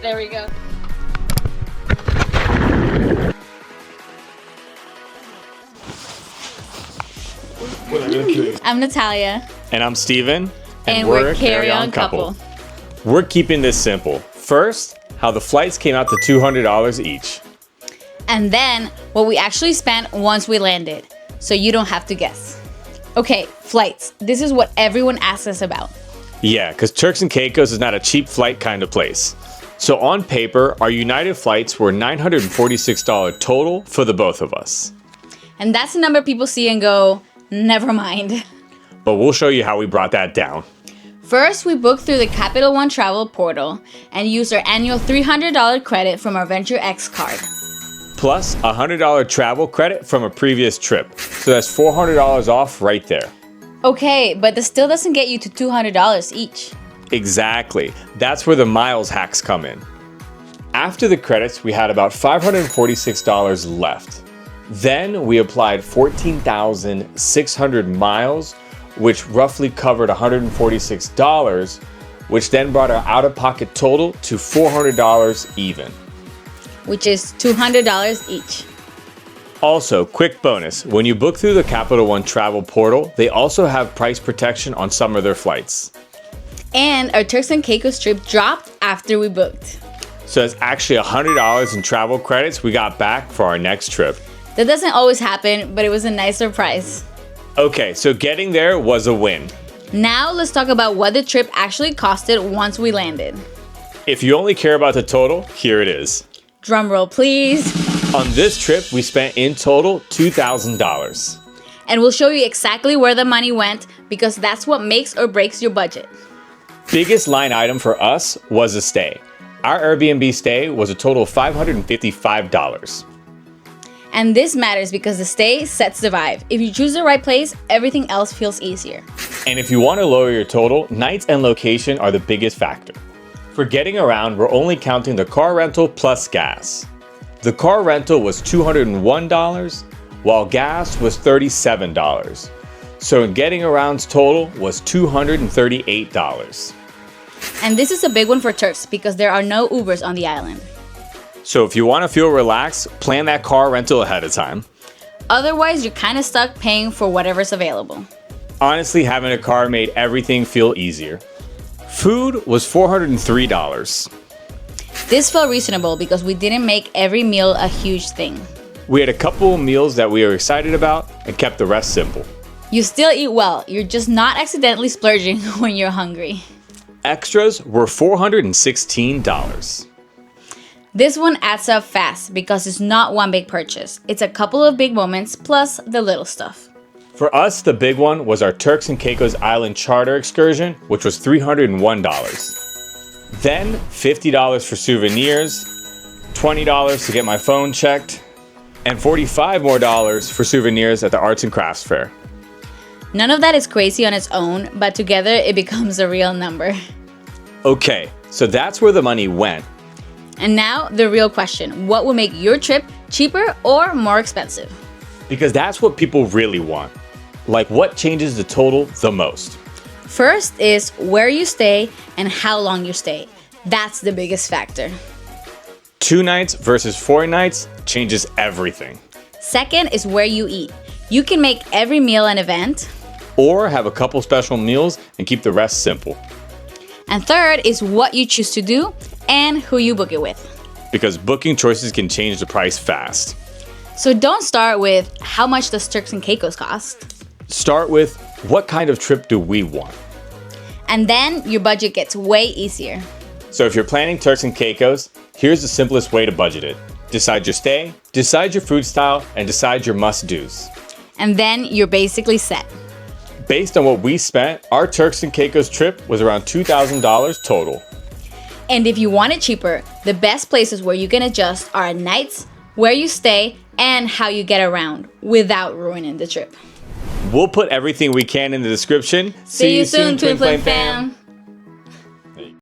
There we go. I'm Natalia. And I'm Stephen. And we're a carry-on couple. We're keeping this simple. First, how the flights came out to $200 each. And then what we actually spent once we landed, so you don't have to guess. Okay, flights. This is what everyone asks us about. Yeah, because Turks and Caicos is not a cheap flight kind of place. So on paper, our United flights were $946 total for the both of us. And that's the number people see and go, never mind. But we'll show you how we brought that down. First, we booked through the Capital One travel portal and used our annual $300 credit from our Venture X card. Plus a $100 travel credit from a previous trip. So that's $400 off right there. Okay, but this still doesn't get you to $200 each. Exactly. That's where the miles hacks come in. After the credits, we had about $546 left. Then we applied 14,600 miles, which roughly covered $146, which then brought our out-of-pocket total to $400 even. Which is $200 each. Also, quick bonus, when you book through the Capital One travel portal, they also have price protection on some of their flights. And our Turks and Caicos trip dropped after we booked. So it's actually $100 in travel credits we got back for our next trip. That doesn't always happen, but it was a nice surprise. Okay, so getting there was a win. Now let's talk about what the trip actually costed once we landed. If you only care about the total, here it is. Drum roll, please. On this trip, we spent in total $2,000. And we'll show you exactly where the money went because that's what makes or breaks your budget. Biggest line item for us was a stay. Our Airbnb stay was a total of $555. And this matters because the stay sets the vibe. If you choose the right place, everything else feels easier. And if you want to lower your total, nights and location are the biggest factor. For getting around, we're only counting the car rental plus gas. The car rental was $201, while gas was $37. So in getting around's total was $238. And this is a big one for Turks because there are no Ubers on the island. So if you want to feel relaxed, plan that car rental ahead of time. Otherwise, you're kind of stuck paying for whatever's available. Honestly, having a car made everything feel easier. Food was $403. This felt reasonable because we didn't make every meal a huge thing. We had a couple of meals that we were excited about and kept the rest simple. You still eat well, you're just not accidentally splurging when you're hungry. Extras were $416. This one adds up fast because it's not one big purchase. It's a couple of big moments plus the little stuff. For us, the big one was our Turks and Caicos Island charter excursion, which was $301. Then $50 for souvenirs, $20 to get my phone checked, and $45 more for souvenirs at the Arts and Crafts Fair. None of that is crazy on its own, but together it becomes a real number. Okay, so that's where the money went. And now the real question, what will make your trip cheaper or more expensive? Because that's what people really want. Like what changes the total the most? First is where you stay and how long you stay. That's the biggest factor. 2 nights versus 4 nights changes everything. Second is where you eat. You can make every meal an event. Or have a couple special meals and keep the rest simple. And third is what you choose to do and who you book it with. Because booking choices can change the price fast. So don't start with how much does Turks and Caicos cost? Start with what kind of trip do we want? And then your budget gets way easier. So if you're planning Turks and Caicos, here's the simplest way to budget it. Decide your stay, decide your food style, and decide your must-dos. And then you're basically set. Based on what we spent, our Turks and Caicos trip was around $2,000 total. And if you want it cheaper, the best places where you can adjust are nights, where you stay, and how you get around without ruining the trip. We'll put everything we can in the description. See you soon, Twin Flame fam!